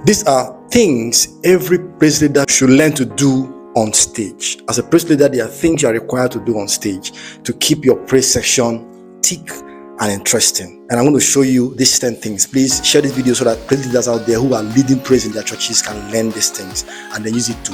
These are things every praise leader should learn to do on stage. As a praise leader, there are things you are required to do on stage to keep your praise section thick and interesting. And I'm going to show you these 10 things. Please share this video so that praise leaders out there who are leading praise in their churches can learn these things and then use it to,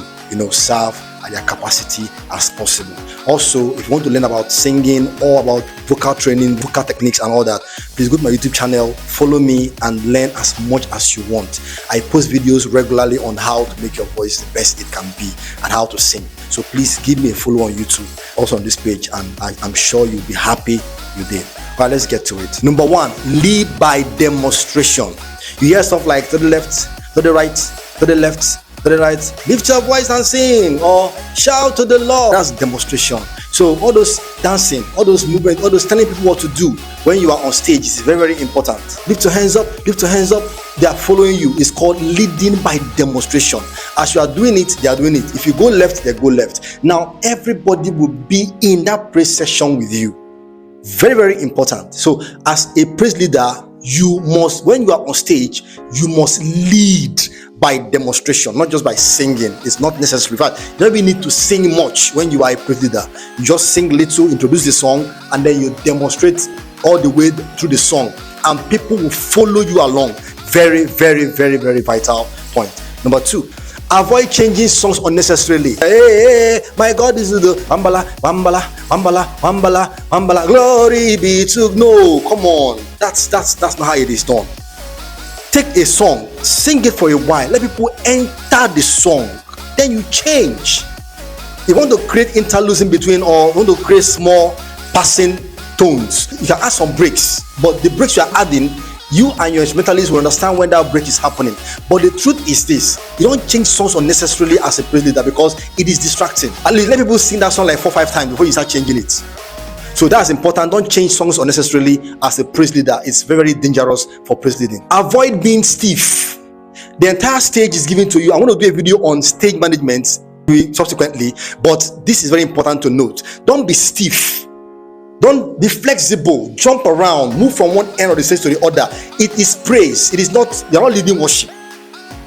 serve at their capacity as possible. Also, if you want to learn about singing or about vocal training, vocal techniques and all that, please go to my YouTube channel, follow me and learn as much as you want. I post videos regularly on how to make your voice the best it can be and how to sing. So please give me a follow on YouTube, also on this page, and I'm sure you'll be happy you did. All right, let's get to it. Number 1, lead by demonstration. You hear stuff like to the left, to the right, to the left, to the right, lift your voice and sing, or shout to the Lord. That's demonstration. So all those dancing, all those movements, all those telling people what to do when you are on stage is very, very important. Lift your hands up, lift your hands up. They are following you. It's called leading by demonstration. As you are doing it, they are doing it. If you go left, they go left. Now everybody will be in that praise session with you. Very, very important. So as a praise leader, you must, when you are on stage, you must lead by demonstration, not just by singing. It's not necessary. In fact, you don't even need to sing much when you are a praise leader. You just sing little, introduce the song, and then you demonstrate all the way through the song, and people will follow you along. Very, very, very, very vital point. Number 2, avoid changing songs unnecessarily. Hey, my God, this is the Wambala, Wambala, Wambala, Wambala, Wambala. Glory be to. No, come on. That's not how it is done. Take a song, sing it for a while, let people enter the song, then you change. You want to create interludes in between, or want to create small passing tones, you can add some breaks, but the breaks you are adding, you and your instrumentalists will understand when that break is happening. But the truth is this: you don't change songs unnecessarily as a praise leader because it is distracting. At least let people sing that song like 4-5 times before you start changing it. So that's important. Don't change songs unnecessarily as a praise leader. It's very, very dangerous for praise leading. Avoid being stiff. The entire stage is given to you. I'm going to do a video on stage management subsequently, but this is very important to note. Don't be stiff. Don't be flexible. Jump around. Move from one end of the stage to the other. It is praise. It is not, you're not leading worship.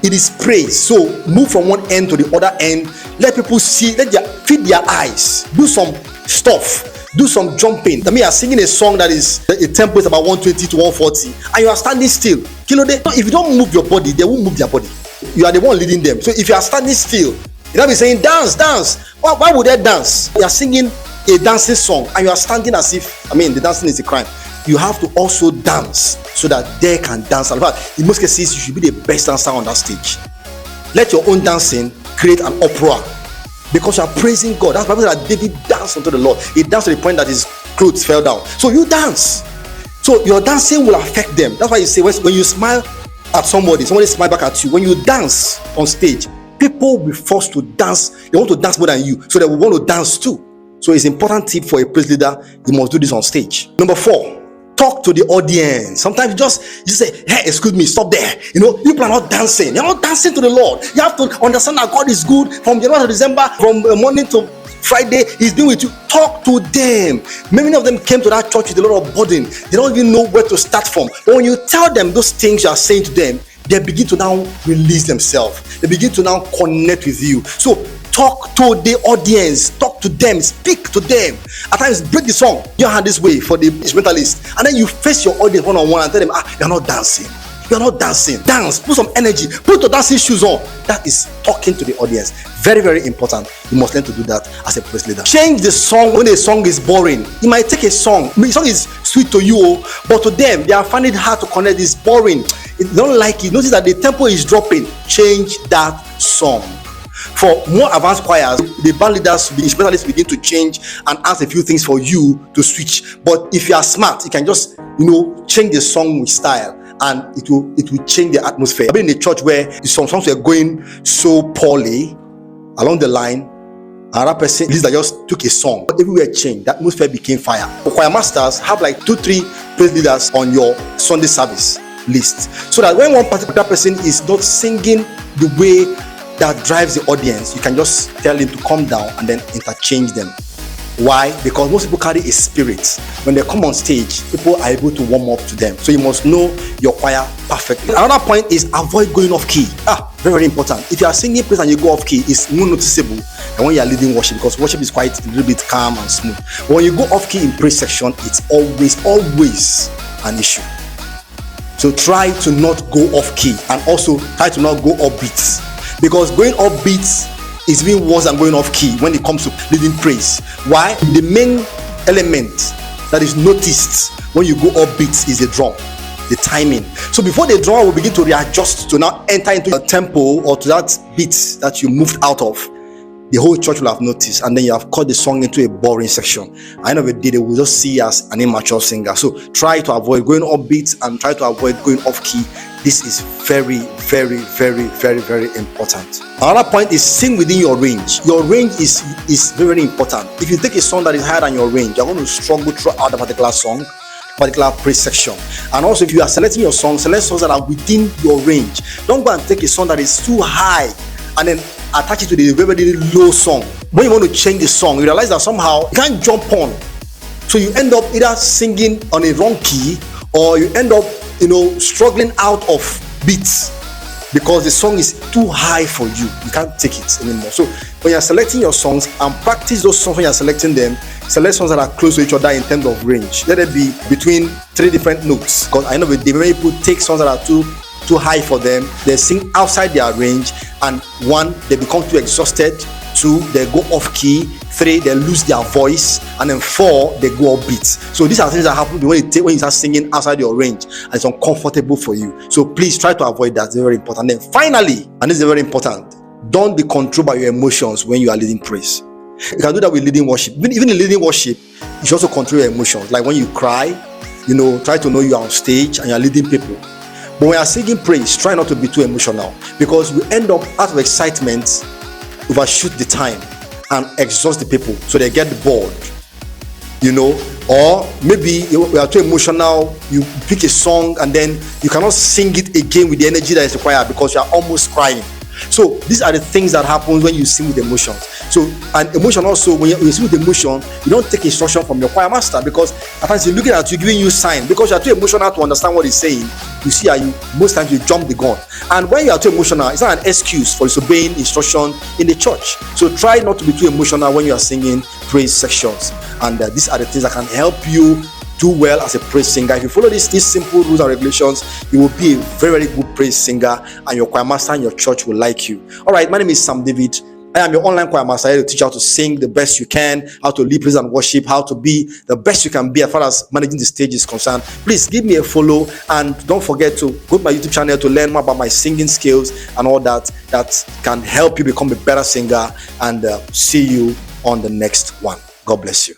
It is praise. So move from one end to the other end. Let people see. Feed their eyes. Do some stuff. Do some jumping. I mean, you're singing a song that is a tempo is about 120 to 140, and you are standing still. If you don't move your body, they won't move their body. You are the one leading them. So if you are standing still, you don't be saying dance, dance. Why would they dance? You are singing a dancing song, and you are standing as if, the dancing is a crime. You have to also dance so that they can dance. In fact, in most cases, you should be the best dancer on that stage. Let your own dancing create an opera, because you are praising God. That's why that David danced unto the Lord. He danced to the point that his clothes fell down. So you dance. So your dancing will affect them. That's why you say when you smile at somebody smile back at you. When you dance on stage, people will be forced to dance. They want to dance more than you, so they will want to dance too. So it's an important tip for a praise leader. You must do this on stage. Number 4, talk to the audience. Sometimes you say, hey, excuse me, stop there. People are not dancing. You're not dancing to the Lord. You have to understand that God is good. From January to December, from morning to Friday, He's doing with you. Talk to them. Many of them came to that church with a lot of burden. They don't even know where to start from. But when you tell them those things you are saying to them, they begin to now release themselves. They begin to now connect with you. So talk to the audience, talk to them, speak to them. At times, break the song. You had this way for the instrumentalist, and then you face your audience one-on-one and tell them, you're not dancing. You're not dancing. Dance. Put some energy. Put your dancing shoes on. That is talking to the audience. Very, very important. You must learn to do that as a praise leader. Change the song when a song is boring. You might take a song. The song is sweet to you, but to them, they are finding it hard to connect. It's boring. They don't like it. Notice that the tempo is dropping. Change that song. For more advanced choirs, the band leaders, the instrumentalists begin to change and ask a few things for you to switch. But if you are smart, you can just change the song with style, and it will change the atmosphere. I've been in a church where some songs were going so poorly along the line. Another person that just took a song, but everywhere changed. The atmosphere became fire. For choir masters, have like 2-3 praise leaders on your Sunday service list, so that when one particular person is not singing the way that drives the audience, you can just tell him to calm down and then interchange them. Why? Because most people carry a spirit. When they come on stage, people are able to warm up to them. So you must know your choir perfectly. Another point is avoid going off key. Very, very important. If you are singing praise and you go off key, it's more noticeable than when you are leading worship, because worship is quite a little bit calm and smooth. But when you go off key in praise section, it's always an issue. So try to not go off key, and also try to not go off beats, because going off beats is even worse than going off key when it comes to leading praise. Why? The main element that is noticed when you go off beats is the drum, the timing. So before the drum will begin to readjust to now enter into a tempo or to that beat that you moved out of, the whole church will have noticed, and then you have cut the song into a boring section. At the end of the day, they will just see you as an immature singer. So try to avoid going off beats and try to avoid going off key. This is very, very, very, very, very important. Another point is sing within your range. Your range is very, very important. If you take a song that is higher than your range, you're going to struggle throughout the particular song, particular praise section. And also, if you are selecting your songs, select songs that are within your range. Don't go and take a song that is too high and then attach it to the very, very low song. When you want to change the song, you realize that somehow you can't jump on. So you end up either singing on a wrong key, or you end up, struggling out of beats because the song is too high for you. You can't take it anymore. So when you're selecting your songs, and practice those songs when you're selecting them, select songs that are close to each other in terms of range. Let it be between 3 different notes, because I know the way people take songs that are too high for them, they sing outside their range, and 1, they become too exhausted, 2, they go off key, 3, they lose their voice, and then 4, they go off beat. So these are things that happen when you start singing outside your range and it's uncomfortable for you. So please try to avoid that. It's very important. Then finally, and this is very important, don't be controlled by your emotions when you are leading praise. You can do that with leading worship. Even in leading worship, you should also control your emotions. Like when you cry, try to know you are on stage and you are leading people. But when you are singing praise, try not to be too emotional, because we end up out of excitement, overshoot the time and exhaust the people, so they get bored. Or maybe you are too emotional, you pick a song and then you cannot sing it again with the energy that is required because you are almost crying. So these are the things that happen when you sing with emotions. So, and emotion also, when you sing with emotion, you don't take instruction from your choir master, because at times he's looking at you, giving you sign, because you are too emotional to understand what he's saying. You see, most times you jump the gun. And when you are too emotional, it's not an excuse for disobeying instruction in the church. So try not to be too emotional when you are singing praise sections. And these are the things that can help you do well as a praise singer. If you follow these simple rules and regulations, you will be a very, very good praise singer, and your choir master and your church will like you. All right, my name is Sam David. I am your online choir master, here to teach you how to sing the best you can, how to lead praise and worship, how to be the best you can be as far as managing the stage is concerned. Please give me a follow, and don't forget to go to my YouTube channel to learn more about my singing skills and all that can help you become a better singer. And see you on the next one. God bless you.